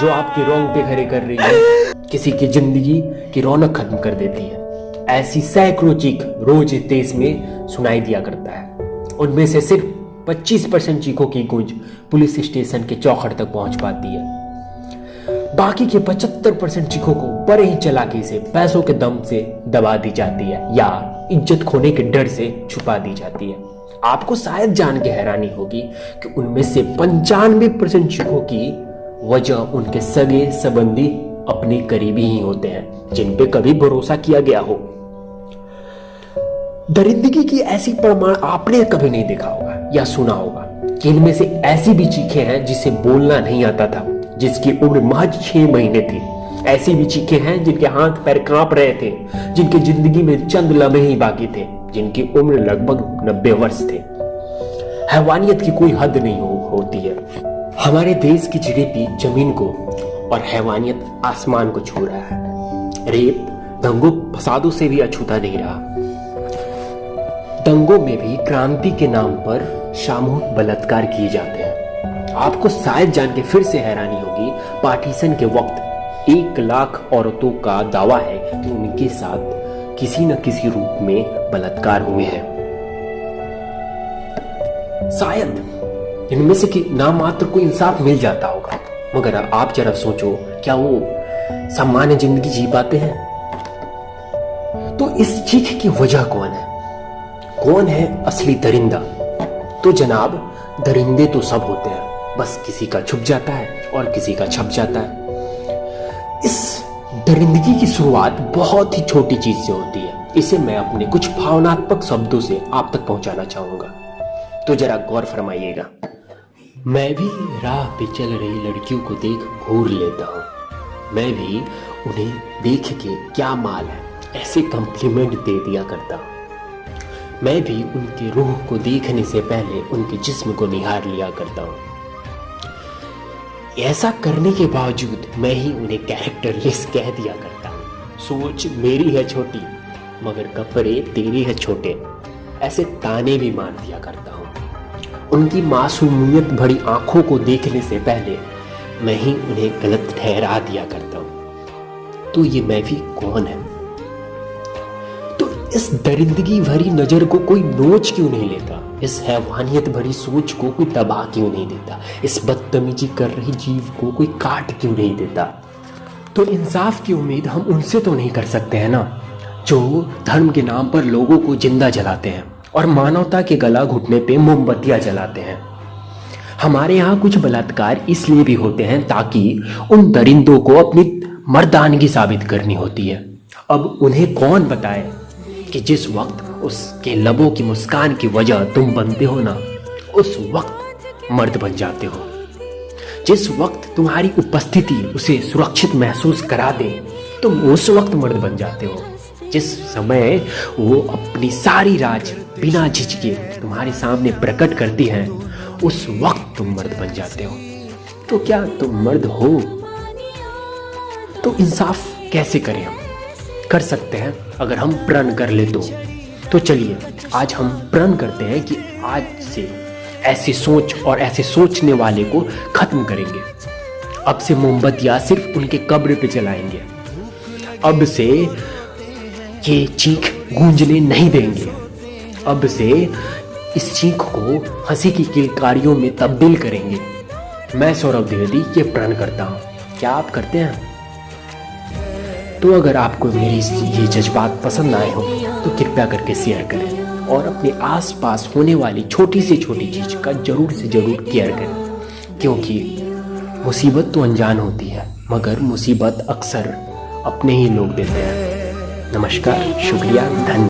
जो आपके रोंगटे खड़े कर रही है, किसी की जिंदगी की रौनक खत्म कर देती है। ऐसी सैकड़ों चीख रोज इस देश में सुनाई दिया करता है। उनमें से सिर्फ 25% चीखों की गूंज पुलिस स्टेशन के चौखट तक पहुंच पाती है। बाकी के 75% चीखों को बड़े ही चालाकी से पैसों के दम से दबा दी जाती है या इज्जत खोने के डर से छुपा दी जाती है। आपको शायद जान के हैरानी होगी कि उनमें से 95% चीखों की वजह उनके सगे संबंधी अपने करीबी ही होते हैं, जिन पे कभी भरोसा किया गया हो। दरिंदगी की ऐसी प्रमाण आपने कभी नहीं देखा होगा या सुना होगा कि इनमें से ऐसी भी चीखें हैं जिसे बोलना नहीं आता था, जिसकी उम्र महज 6 महीने थी। ऐसी भी चीखें हैं जिनके हाथ पैर कांप रहे थे, जिनकी जिंदगी में चंद लम्हे ही बाकी थे, जिनकी उम्र लगभग 90 वर्ष थे। हैवानियत की कोई हद नहीं होती है। हमारे देश की जीडीपी जमीन को और हैवानियत आसमान को छू रहा है। रेप दंगों फसादों से भी अछूता नहीं रहा। दंगों में भी क्रांति के नाम पर सामूहिक बलात्कार किए जाते हैं। आपको शायद जान के फिर से हैरानी होगी, पार्टीशन के वक्त 1 लाख औरतों का दावा है कि उनके साथ किसी न किसी रूप में बलात्कार हुए हैं। शायद इनमें से कि नाम मात्र को इंसाफ मिल जाता होगा, मगर आप जरा सोचो, क्या वो सामान्य जिंदगी जी पाते हैं? तो इस चीख की वजह कौन है? कौन है असली दरिंदा? तो जनाब, दरिंदे तो सब होते हैं, बस किसी का छुप जाता है और किसी का छप जाता है। इस दरिंदगी की शुरुआत बहुत ही छोटी चीज से होती है। इसे मैं अपने कुछ भावनात्मक शब्दों से आप तक पहुंचाना चाहूंगा, तो जरा गौर फरमाइएगा। मैं भी राह पे चल रही लड़कियों को देख घूर लेता हूँ। मैं भी उन्हें देख के क्या माल है ऐसे कॉम्प्लीमेंट दे दिया करता हूँ। मैं भी उनके रूह को देखने से पहले उनके जिस्म को निहार लिया करता हूँ। ऐसा करने के बावजूद मैं ही उन्हें कैरेक्टरलेस कह दिया करता हूँ। सोच मेरी है छोटी मगर कपड़े तेरे है छोटे, ऐसे ताने भी मार दिया करता हूँ। उनकी मासूमियत भरी आंखों को देखने से पहले मैं ही उन्हें गलत ठहरा दिया करता हूँ। तो ये मैं भी कौन है? तो इस दरिंदगी भरी नजर को कोई नोच क्यों नहीं लेता? इस हैवानियत भरी सोच को कोई दबा क्यों नहीं देता? इस बदतमीजी कर रही जीव को कोई काट क्यों नहीं देता? तो इंसाफ की उम्मीद हम उनसे तो नहीं कर सकते हैं ना, जो धर्म के नाम पर लोगों को जिंदा जलाते हैं और मानवता के गला घुटने पे मोमबत्तियां जलाते हैं। हमारे यहाँ कुछ बलात्कार इसलिए भी होते हैं ताकि उन दरिंदों को अपनी मर्दानगी साबित करनी होती है। अब उन्हें कौन बताए कि जिस वक्त उसके लबों की मुस्कान की वजह तुम बनते हो ना, उस वक्त मर्द बन जाते हो। जिस वक्त तुम्हारी उपस्थिति उसे सुरक्षित महसूस करा दे, तुम उस वक्त मर्द बन जाते हो। जिस समय वो अपनी सारी राज बिना झिझके तुम्हारे सामने प्रकट करती हैं, उस वक्त तुम मर्द बन जाते हो। तो क्या तुम मर्द हो? तो इंसाफ कैसे करें हम? कर सकते हैं अगर हम प्रण कर ले तो चलिए आज हम प्रण करते हैं कि आज से ऐसी सोच और ऐसे सोचने वाले को खत्म करेंगे। अब से मोमबत्तियां सिर्फ उनके कब्र पे जलाएंगे। अब से ये चीख गूंजने नहीं देंगे। अब से इस चीख को हंसी की किलकारियों में तब्दील करेंगे। मैं सौरभ द्विवेदी ये प्रण करता हूँ। क्या आप करते हैं? तो अगर आपको मेरी ये जज्बात पसंद आए हो तो कृपया करके शेयर करें और अपने आसपास होने वाली छोटी से छोटी चीज का जरूर से जरूर केयर करें, क्योंकि मुसीबत तो अनजान होती है मगर मुसीबत अक्सर अपने ही लोग देते हैं। नमस्कार, शुक्रिया, धन्यवाद।